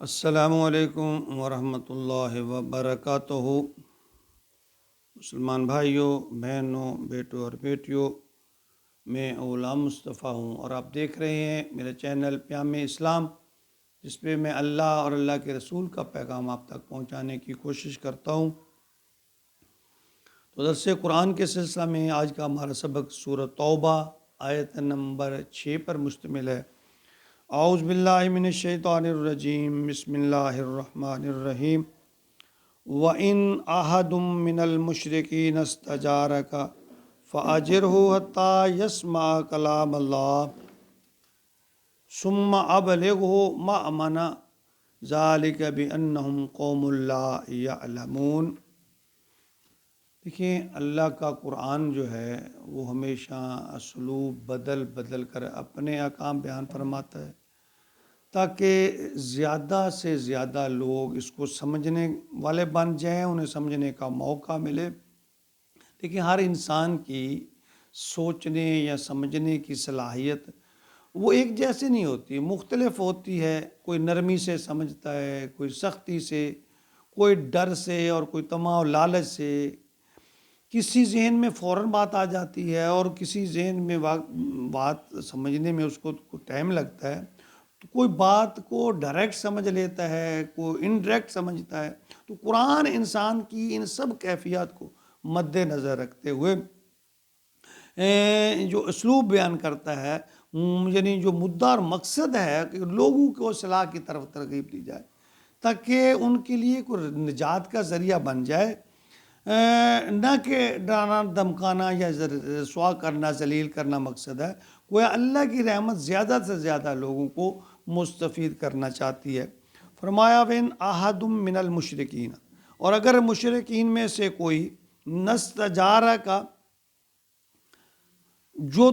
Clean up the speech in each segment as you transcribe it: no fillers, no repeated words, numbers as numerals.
السلام علیکم ورحمۃ اللہ وبرکاتہ۔ مسلمان بھائیوں، بہنوں، بیٹوں اور بیٹیوں، میں غلام مصطفیٰ ہوں اور آپ دیکھ رہے ہیں میرا چینل پیام اسلام، جس پہ میں اللہ اور اللہ کے رسول کا پیغام آپ تک پہنچانے کی کوشش کرتا ہوں۔ تو درس قرآن کے سلسلہ میں آج کا ہمارا سبق سورۃ توبہ آیت نمبر 6 پر مشتمل ہے۔ اعوذ باللہ من الشیطان الرجیم، بسم اللہ الرحمن الرحیم۔ وَإِنْ أَحَدٌ مِّنَ الْمُشْرِكِينَ اسْتَجَارَكَ فَأَجِرْهُ حَتَّى يَسْمَعَ كَلَامَ اللَّهِ ثُمَّ أَبْلِغْهُ مَأْمَنَهُ ذَلِكَ بِأَنَّهُمْ قَوْمٌ لَّا يَعْلَمُونَ۔ دیکھیں، اللہ کا قرآن جو ہے وہ ہمیشہ اسلوب بدل بدل کر اپنے احکام بیان فرماتا ہے تاکہ زیادہ سے زیادہ لوگ اس کو سمجھنے والے بن جائیں، انہیں سمجھنے کا موقع ملے۔ دیکھیں، ہر انسان کی سوچنے یا سمجھنے کی صلاحیت وہ ایک جیسے نہیں ہوتی، مختلف ہوتی ہے۔ کوئی نرمی سے سمجھتا ہے، کوئی سختی سے، کوئی ڈر سے اور کوئی طمع و لالچ سے۔ کسی ذہن میں فوراً بات آ جاتی ہے اور کسی ذہن میں بات سمجھنے میں اس کو ٹائم لگتا ہے۔ تو کوئی بات کو ڈائریکٹ سمجھ لیتا ہے، کوئی انڈائریکٹ سمجھتا ہے۔ تو قرآن انسان کی ان سب کیفیات کو مد نظر رکھتے ہوئے جو اسلوب بیان کرتا ہے، یعنی جو مدعا اور مقصد ہے کہ لوگوں کو اصلاح کی طرف ترغیب دی جائے تاکہ ان کے لیے کوئی نجات کا ذریعہ بن جائے، نہ کہ ڈرانا دھمکانا یا رسوا کرنا، ذلیل کرنا مقصد ہے۔ گویا اللہ کی رحمت زیادہ سے زیادہ لوگوں کو مستفید کرنا چاہتی ہے۔ فرمایا وَإِنْ أَحَدٌ مِّنَ الْمُشْرِكِينَ، اور اگر مشرکین میں سے کوئی نستجارہ کا، جو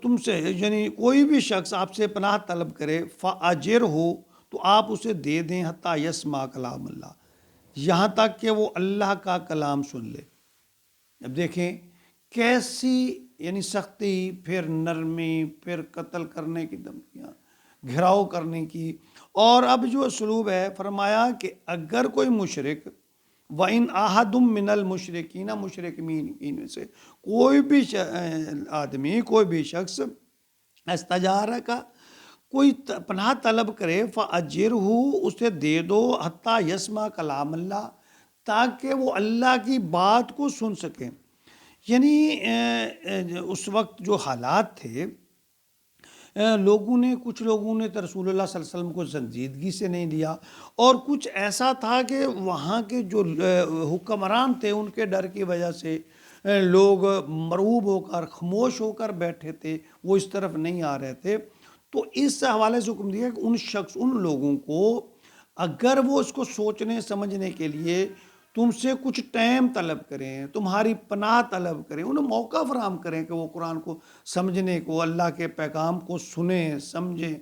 تم سے یعنی کوئی بھی شخص آپ سے پناہ طلب کرے، فَأَجِرْهُ، تو آپ اسے دے دیں، حتیٰ یسمع کلام اللہ، یہاں تک کہ وہ اللہ کا کلام سن لے۔ اب دیکھیں کیسی یعنی سختی، پھر نرمی، پھر قتل کرنے کی دھمکیاں، گھراؤ کرنے کی، اور اب جو اسلوب ہے فرمایا کہ اگر کوئی مشرک، وَإِنْ أَحَدٌ مِّنَ الْمُشْرِكِينَ، مشرکین میں سے کوئی بھی آدمی، کوئی بھی شخص استجارہ کا کوئی پناہ طلب کرے، فَأَجِرْهُ، اسے دے دو، حتیٰ یسمع کلام اللہ، تاکہ وہ اللہ کی بات کو سن سکیں۔ یعنی اس وقت جو حالات تھے، کچھ لوگوں نے تو رسول اللہ صلی اللہ علیہ وسلم کو سنجیدگی سے نہیں لیا، اور کچھ ایسا تھا کہ وہاں کے جو حکمران تھے ان کے ڈر کی وجہ سے لوگ مرعوب ہو کر، خاموش ہو کر بیٹھے تھے، وہ اس طرف نہیں آ رہے تھے۔ تو اس حوالے سے حکم دیا کہ ان لوگوں کو اگر وہ اس کو سوچنے سمجھنے کے لیے تم سے کچھ ٹائم طلب کریں، تمہاری پناہ طلب کریں، انہیں موقع فراہم کریں کہ وہ قرآن کو سمجھنے کو، اللہ کے پیغام کو سنیں، سمجھیں،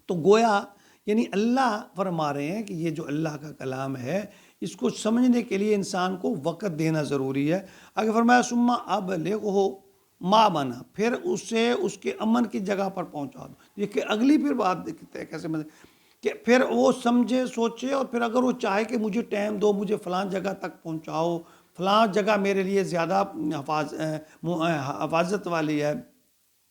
تو گویا یعنی اللہ فرما رہے ہیں کہ یہ جو اللہ کا کلام ہے، اس کو سمجھنے کے لیے انسان کو وقت دینا ضروری ہے۔ اگر فرمایا ثم ابلغہ مأمنہ، پھر اسے اس کے امن کی جگہ پر پہنچا دو۔ یہ کہ اگلی پھر بات دیکھتے ہیں کیسے کہ پھر وہ سمجھے، سوچے، اور پھر اگر وہ چاہے کہ مجھے ٹائم دو، مجھے فلاں جگہ تک پہنچاؤ، فلاں جگہ میرے لیے زیادہ حفاظت والی ہے،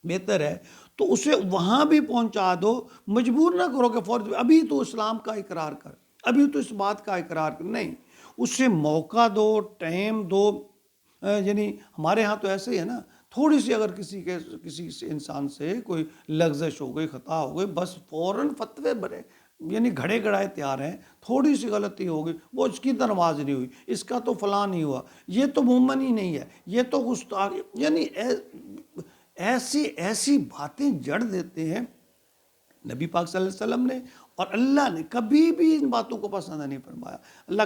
بہتر ہے، تو اسے وہاں بھی پہنچا دو۔ مجبور نہ کرو کہ فوراً ابھی تو اسلام کا اقرار کر، ابھی تو اس بات کا اقرار کر، نہیں، اسے موقع دو، ٹائم دو۔ یعنی ہمارے ہاں تو ایسے ہی ہے نا، تھوڑی سی اگر کسی انسان سے کوئی لغزش ہو گئی، خطا ہو گئی، بس فوراً فتوے بڑے، یعنی گھڑے گڑائے تیار ہیں۔ تھوڑی سی غلطی ہو گئی، وہ اس کی تو نماز نہیں ہوئی، اس کا تو فلاں نہیں ہوا، یہ تو مومن ہی نہیں ہے، یہ تو گستاخ، یعنی ایسی باتیں جڑ دیتے ہیں۔ نبی پاک صلی اللہ علیہ وسلم نے اور اللہ نے کبھی بھی ان باتوں کو پسند نہیں فرمایا۔ اللہ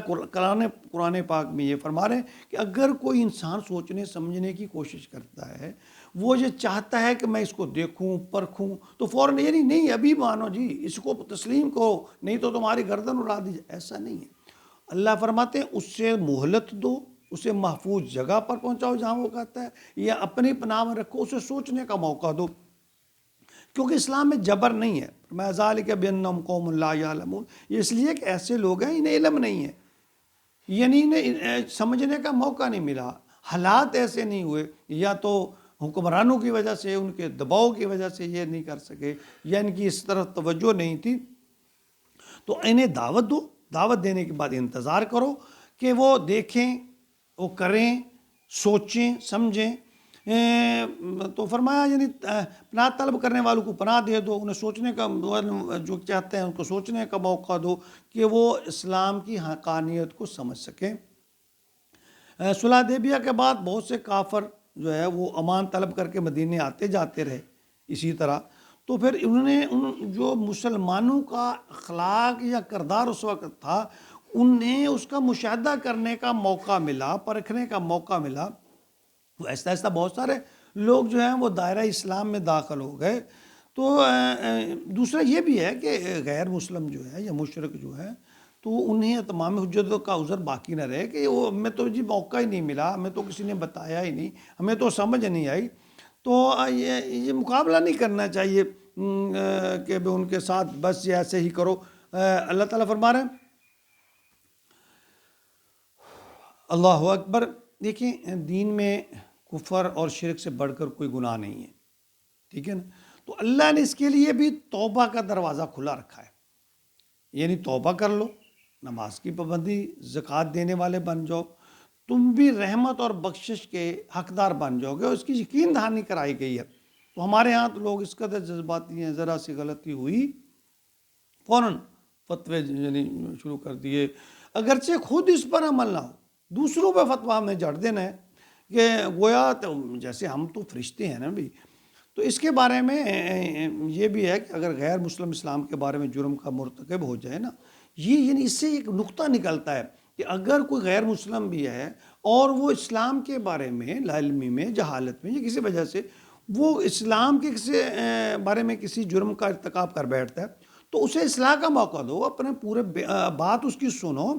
قرآن پاک میں یہ فرما رہے ہیں کہ اگر کوئی انسان سوچنے سمجھنے کی کوشش کرتا ہے، وہ یہ چاہتا ہے کہ میں اس کو دیکھوں، پرکھوں، تو فوراً یعنی نہیں ابھی مانو جی، اس کو تسلیم کرو، نہیں تو تمہاری گردن اڑا دی جائے، ایسا نہیں ہے۔ اللہ فرماتے ہیں اس سے مہلت دو، اسے محفوظ جگہ پر پہنچاؤ جہاں وہ کہتا ہے، یا اپنی پناہ میں رکھو، اسے سوچنے کا موقع دو۔ کیونکہ اسلام میں جبر نہیں ہے. میں ذالک بانہم قوم لا یعلمون، یہ اس لیے کہ ایسے لوگ ہیں انہیں علم نہیں ہے، یعنی انہیں سمجھنے کا موقع نہیں ملا، حالات ایسے نہیں ہوئے، یا تو حکمرانوں کی وجہ سے، ان کے دباؤ کی وجہ سے یہ نہیں کر سکے، یا ان کی اس طرف توجہ نہیں تھی. تو انہیں دعوت دو، دعوت دینے کے بعد انتظار کرو کہ وہ دیکھیں، وہ کریں، سوچیں، سمجھیں. تو فرمایا یعنی پناہ طلب کرنے والوں کو پناہ دے دو، انہیں سوچنے کا، جو چاہتے ہیں ان کو سوچنے کا موقع دو کہ وہ اسلام کی حقانیت کو سمجھ سکیں. صلح حدیبیہ کے بعد بہت سے کافر جو ہے وہ امان طلب کر کے مدینے آتے جاتے رہے اسی طرح. تو پھر انہوں نے جو مسلمانوں کا اخلاق یا کردار اس وقت تھا، انہیں اس کا مشاہدہ کرنے کا موقع ملا، پرکھنے کا موقع ملا. ایسا ایسا بہت سارے لوگ جو ہیں وہ دائرہ اسلام میں داخل ہو گئے. تو دوسرا یہ بھی ہے کہ غیر مسلم جو ہے یا مشرک جو ہے، تو انہیں تمام حجتوں کا عذر باقی نہ رہے کہ وہ ہمیں تو جی موقع ہی نہیں ملا، ہمیں تو کسی نے بتایا ہی نہیں، ہمیں تو سمجھ نہیں آئی. تو یہ مقابلہ نہیں کرنا چاہیے کہ ان کے ساتھ بس یہ ایسے ہی کرو. اللہ تعالیٰ فرما رہے ہیں اللہ اکبر. دیکھیں دین میں کفر اور شرک سے بڑھ کر کوئی گناہ نہیں ہے، ٹھیک ہے نا. تو اللہ نے اس کے لیے بھی توبہ کا دروازہ کھلا رکھا ہے، یعنی توبہ کر لو، نماز کی پابندی، زکوٰۃ دینے والے بن جاؤ، تم بھی رحمت اور بخشش کے حقدار بن جاؤ گے. اور اس کی یقین دہانی کرائی گئی ہے. تو ہمارے ہاں تو لوگ اس قدر جذباتی ہیں، ذرا سی غلطی ہوئی فوراً فتوے یعنی شروع کر دیے، اگرچہ خود اس پر عمل نہ ہو، دوسروں پہ فتویٰ ہم نے جڑ دینا ہے کہ گویا تو جیسے ہم تو فرشتے ہیں نا بھی. تو اس کے بارے میں یہ بھی ہے کہ اگر غیر مسلم اسلام کے بارے میں جرم کا مرتکب ہو جائے نا، یہ یعنی اس سے ایک نقطہ نکلتا ہے کہ اگر کوئی غیر مسلم بھی ہے اور وہ اسلام کے بارے میں لاعلمی میں، جہالت میں یا کسی وجہ سے وہ اسلام کے کسی بارے میں کسی جرم کا ارتکاب کر بیٹھتا ہے، تو اسے اصلاح کا موقع دو، اپنے پورے بات اس کی سنو.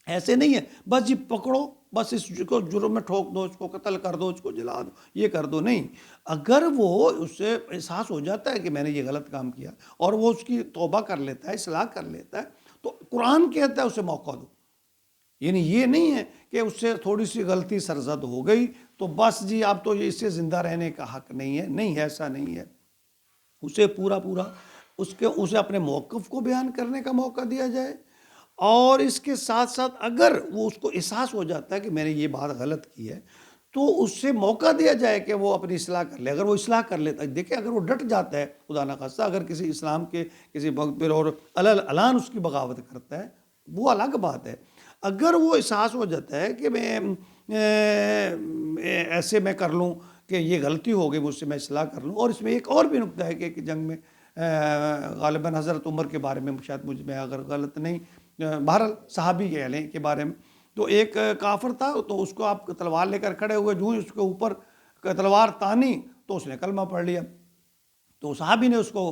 ایسے نہیں ہے بس جی پکڑو، بس اس کو جرم میں ٹھوک دو، اس کو قتل کر دو، اس کو جلا دو، یہ کر دو. نہیں، اگر وہ اس سے احساس ہو جاتا ہے کہ میں نے یہ غلط کام کیا اور وہ اس کی توبہ کر لیتا ہے، اصلاح کر لیتا ہے، تو قرآن کہتا ہے اسے موقع دو. یعنی یہ نہیں ہے کہ اس سے تھوڑی سی غلطی سرزد ہو گئی تو بس جی اب تو اس سے زندہ رہنے کا حق نہیں ہے. نہیں، ایسا نہیں ہے. اسے پورا اسے اپنے موقف کو بیان کرنے کا موقع دیا جائے، اور اس کے ساتھ ساتھ اگر وہ اس کو احساس ہو جاتا ہے کہ میں نے یہ بات غلط کی ہے تو اس سے موقع دیا جائے کہ وہ اپنی اصلاح کر لے. اگر وہ اصلاح کر لیتا ہے، دیکھیں اگر وہ ڈٹ جاتا ہے، خدا نخواستہ اگر کسی اسلام کے کسی وقت پر اور علان اس کی بغاوت کرتا ہے، وہ الگ بات ہے. اگر وہ احساس ہو جاتا ہے کہ میں ایسے میں کر لوں کہ یہ غلطی ہو گئی مجھ سے، میں اصلاح کر لوں. اور اس میں ایک اور بھی نکتہ ہے کہ جنگ میں غالباً حضرت عمر کے بارے میں، شاید مجھ میں اگر غلط نہیں، بہرحال صحابی کے بارے میں، تو ایک کافر تھا، تو اس کو آپ تلوار لے کر کھڑے ہوئے، جو ہی اس کے اوپر تلوار تانی تو اس نے کلمہ پڑھ لیا، تو صحابی نے اس کو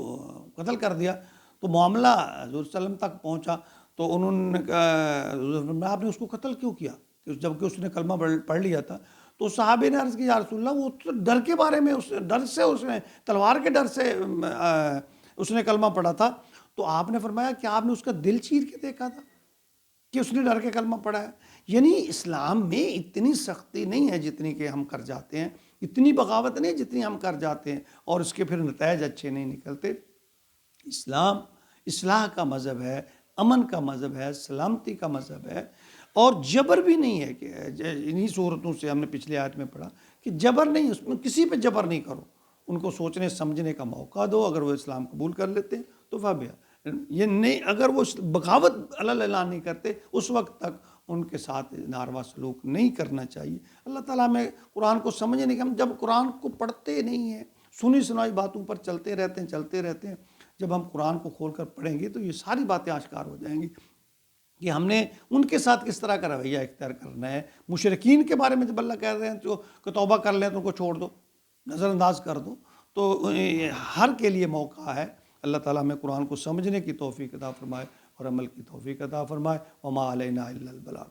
قتل کر دیا. تو معاملہ حضور صلی اللہ علیہ وسلم تک پہنچا، تو انہوں نے کہا آپ نے اس کو قتل کیوں کیا جبکہ اس نے کلمہ پڑھ لیا تھا؟ تو صحابی نے عرض کی یا رسول اللہ، وہ تو ڈر کے بارے میں، ڈر سے اس نے تلوار کے ڈر سے اس نے کلمہ پڑھا تھا. تو آپ نے فرمایا کہ آپ نے اس کا دل چیر کے دیکھا تھا کہ اس نے ڈر کے کلمہ پڑھا ہے؟ یعنی اسلام میں اتنی سختی نہیں ہے جتنی کہ ہم کر جاتے ہیں، اتنی بغاوت نہیں جتنی ہم کر جاتے ہیں، اور اس کے پھر نتائج اچھے نہیں نکلتے. اسلام اصلاح کا مذہب ہے، امن کا مذہب ہے، سلامتی کا مذہب ہے، اور جبر بھی نہیں ہے. کہ انہی صورتوں سے ہم نے پچھلی آیت میں پڑھا کہ جبر نہیں، اس میں کسی پہ جبر نہیں کرو، ان کو سوچنے سمجھنے کا موقع دو. اگر وہ اسلام قبول کر لیتے ہیں تو فابیا، یہ نہیں، اگر وہ بغاوت اعلان نہیں کرتے اس وقت تک ان کے ساتھ ناروا سلوک نہیں کرنا چاہیے. اللہ تعالیٰ ہمیں قرآن کو سمجھنے کے، ہم جب قرآن کو پڑھتے نہیں ہیں، سنی سنائی باتوں پر چلتے رہتے ہیں، جب ہم قرآن کو کھول کر پڑھیں گے تو یہ ساری باتیں آشکار ہو جائیں گی کہ ہم نے ان کے ساتھ کس طرح کا رویہ اختیار کرنا ہے. مشرکین کے بارے میں جب اللہ کہہ رہے ہیں تو کہ توبہ کر لیں تو ان کو چھوڑ دو، نظر انداز کر دو، تو ہر کے لیے موقع ہے. اللہ تعالیٰ ہمیں قرآن کو سمجھنے کی توفیق عطا فرمائے اور عمل کی توفیق عطا فرمائے. وما علینا الا البلاغ.